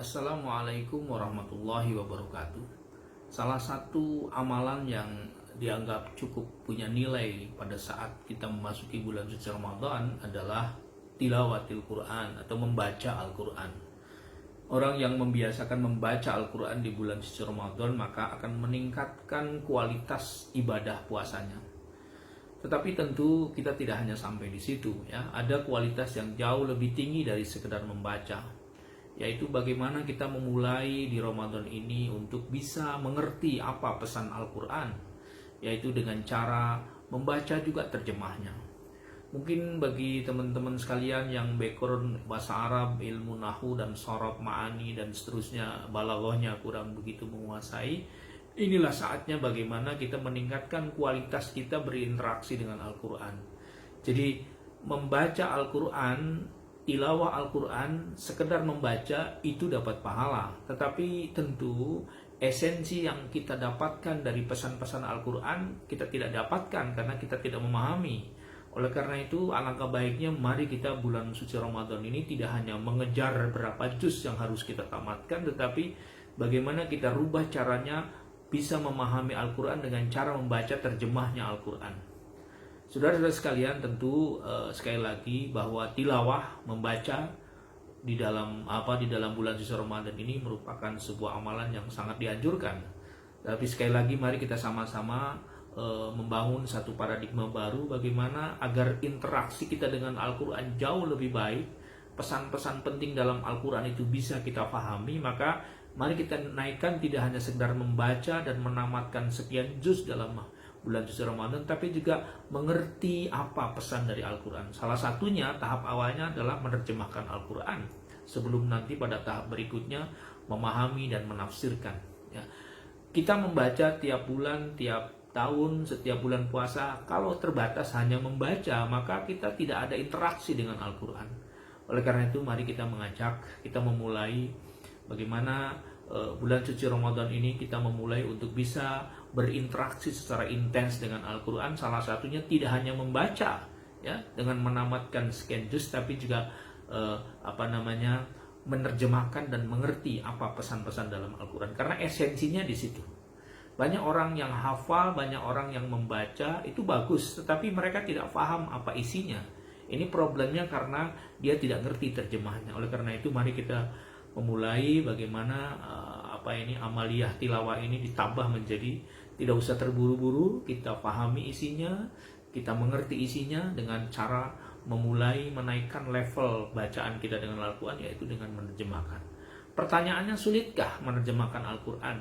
Assalamualaikum warahmatullahi wabarakatuh. Salah satu amalan yang dianggap cukup punya nilai pada saat kita memasuki bulan suci Ramadan adalah tilawatil Quran atau membaca Al-Quran. Orang yang membiasakan membaca Al-Quran di bulan suci Ramadan maka akan meningkatkan kualitas ibadah puasanya. Tetapi tentu kita tidak hanya sampai di situ ya. Ada kualitas yang jauh lebih tinggi dari sekedar membaca, yaitu bagaimana kita memulai di Ramadan ini untuk bisa mengerti apa pesan Al-Quran, yaitu dengan cara membaca juga terjemahnya. Mungkin bagi teman-teman sekalian yang background bahasa Arab, ilmu nahu dan sorob, ma'ani dan seterusnya, balaghahnya kurang begitu menguasai, inilah saatnya bagaimana kita meningkatkan kualitas kita berinteraksi dengan Al-Quran. Jadi membaca Al-Quran, tilawah Al-Quran, sekedar membaca itu dapat pahala. Tetapi tentu esensi yang kita dapatkan dari pesan-pesan Al-Quran kita tidak dapatkan karena kita tidak memahami. Oleh karena itu alangkah baiknya mari kita bulan suci Ramadan ini tidak hanya mengejar berapa juz yang harus kita tamatkan, tetapi bagaimana kita rubah caranya bisa memahami Al-Quran dengan cara membaca terjemahnya Al-Quran. Saudara-saudara sekalian, tentu sekali lagi bahwa tilawah membaca di dalam bulan suci Ramadan ini merupakan sebuah amalan yang sangat dianjurkan. Tapi sekali lagi mari kita sama-sama membangun satu paradigma baru bagaimana agar interaksi kita dengan Al-Quran jauh lebih baik, pesan-pesan penting dalam Al-Quran itu bisa kita pahami. Maka mari kita naikkan tidak hanya sekedar membaca dan menamatkan sekian juz dalam bulan suci Ramadan, tapi juga mengerti apa pesan dari Al-Quran. Salah satunya tahap awalnya adalah menerjemahkan Al-Quran sebelum nanti pada tahap berikutnya memahami dan menafsirkan ya. Kita membaca tiap bulan, tiap tahun, setiap bulan puasa. Kalau terbatas hanya membaca, maka kita tidak ada interaksi dengan Al-Quran. Oleh karena itu mari kita mengajak, kita memulai bagaimana bulan suci Ramadan ini kita memulai untuk bisa berinteraksi secara intens dengan Al-Quran. Salah satunya tidak hanya membaca ya dengan menamatkan sekian juz, tapi juga menerjemahkan dan mengerti apa pesan-pesan dalam Al-Quran, karena esensinya di situ. Banyak orang yang hafal, banyak orang yang membaca, itu bagus, tetapi mereka tidak paham apa isinya. Ini problemnya karena dia tidak ngerti terjemahnya. Oleh karena itu mari kita memulai bagaimana amaliyah tilawah ini ditambah menjadi tidak usah terburu-buru, kita pahami isinya, kita mengerti isinya dengan cara memulai menaikkan level bacaan kita dengan Al-Quran, yaitu dengan menerjemahkan. Pertanyaannya, sulitkah menerjemahkan Al-Quran?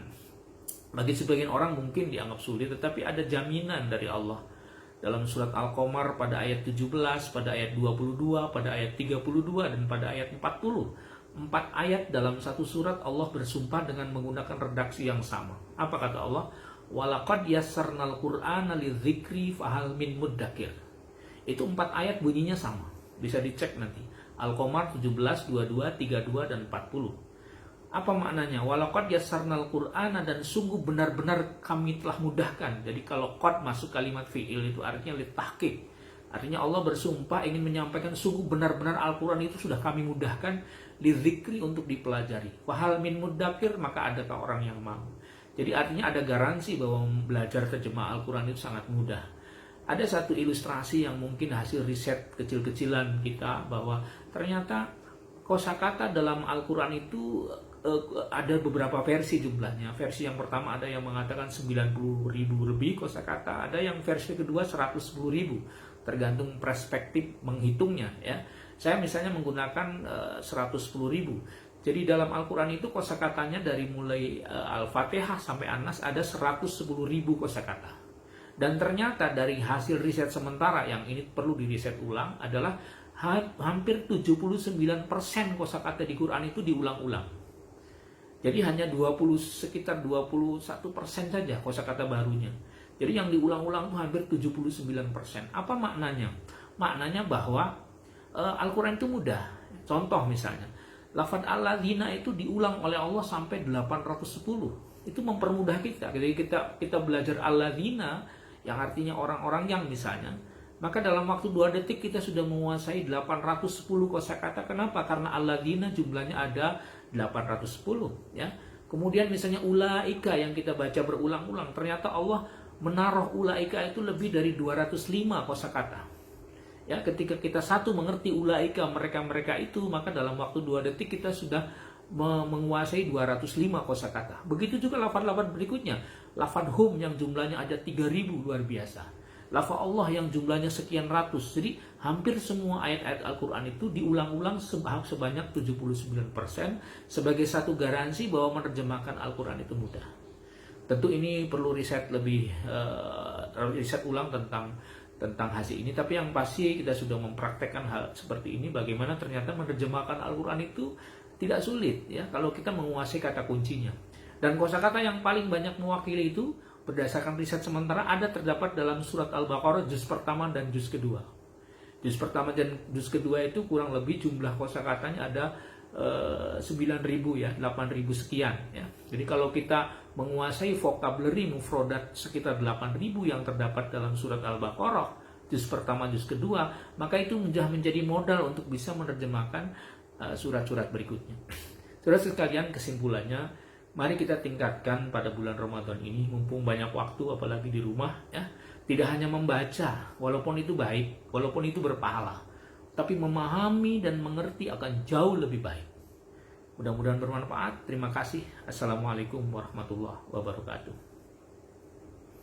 Bagi sebagian orang mungkin dianggap sulit, tetapi ada jaminan dari Allah. Dalam surat Al-Qamar pada ayat 17, pada ayat 22, pada ayat 32, dan pada ayat 40. 4 ayat dalam satu surat Allah bersumpah dengan menggunakan redaksi yang sama. Apa kata Allah? Walaqad yassarnal Qur'ana lidzikri fahal min muddakir. Itu 4 ayat bunyinya sama. Bisa dicek nanti. Al-Qamar 17, 22, 32, dan 40. Apa maknanya? Walaqad yassarnal Qur'ana, dan sungguh benar-benar kami telah mudahkan. Jadi kalau qad masuk kalimat fi'il itu artinya litahqiq. Artinya Allah bersumpah ingin menyampaikan sungguh benar-benar Al-Quran itu sudah kami mudahkan lidzikri untuk dipelajari. Wahal min muddakir, maka adakah orang yang mau? Jadi artinya ada garansi bahwa belajar terjemah Al-Quran itu sangat mudah. Ada satu ilustrasi yang mungkin hasil riset kecil-kecilan kita, bahwa ternyata kosakata dalam Al-Quran itu ada beberapa versi jumlahnya. Versi yang pertama ada yang mengatakan 90.000 lebih kosakata, ada yang versi kedua 110.000, tergantung perspektif menghitungnya ya. Saya misalnya menggunakan 110.000. Jadi dalam Al-Quran itu kosakatanya dari mulai Al-Fatihah sampai An-Nas ada 110.000 kosakata. Dan ternyata dari hasil riset sementara yang ini perlu diriset ulang adalah hampir 79% kosakata di Quran itu diulang-ulang. Jadi hanya sekitar 21% saja kosakata barunya. Jadi yang diulang-ulang itu hampir 79%. Apa maknanya? Maknanya bahwa Al-Quran itu mudah. Contoh misalnya, lafaz alladzina itu diulang oleh Allah sampai 810. Itu mempermudah kita. Jadi kita belajar alladzina yang artinya orang-orang yang misalnya, Maka dalam waktu 2 detik kita sudah menguasai 810 kosakata. Kenapa? Karena alladzina jumlahnya ada 810 ya. Kemudian misalnya ulaika yang kita baca berulang-ulang, ternyata Allah menaruh ulaika itu lebih dari 205 kosakata. Ya, ketika kita satu mengerti ulaika mereka-mereka itu, maka dalam waktu 2 detik kita sudah menguasai 205 kosakata. Begitu juga lafaz-lafaz berikutnya. Lafaz hum yang jumlahnya ada 3000, luar biasa. Lafaz Allah yang jumlahnya sekian ratus. Jadi hampir semua ayat-ayat Al-Quran itu diulang-ulang sebanyak 79% sebagai satu garansi bahwa menerjemahkan Al-Quran itu mudah. Tentu ini perlu riset riset ulang tentang hasil ini. Tapi yang pasti kita sudah mempraktekkan hal seperti ini. Bagaimana ternyata menerjemahkan Al-Quran itu tidak sulit ya kalau kita menguasai kata kuncinya. Dan kosakata yang paling banyak mewakili itu berdasarkan riset sementara terdapat dalam surat Al-Baqarah juz pertama dan juz kedua. Juz pertama dan juz kedua itu kurang lebih jumlah kosakatanya ada 9.000 ya, 8.000 sekian ya. Jadi kalau kita menguasai vocabulary mufrodat sekitar 8.000 yang terdapat dalam surat Al-Baqarah juz pertama juz kedua, maka itu menjadi modal untuk bisa menerjemahkan surat-surat berikutnya. Saudara sekalian, kesimpulannya, mari kita tingkatkan pada bulan Ramadan ini, mumpung banyak waktu apalagi di rumah ya. Tidak hanya membaca, walaupun itu baik, walaupun itu berpahala, tapi memahami dan mengerti akan jauh lebih baik. Mudah-mudahan bermanfaat. Terima kasih. Assalamualaikum warahmatullahi wabarakatuh.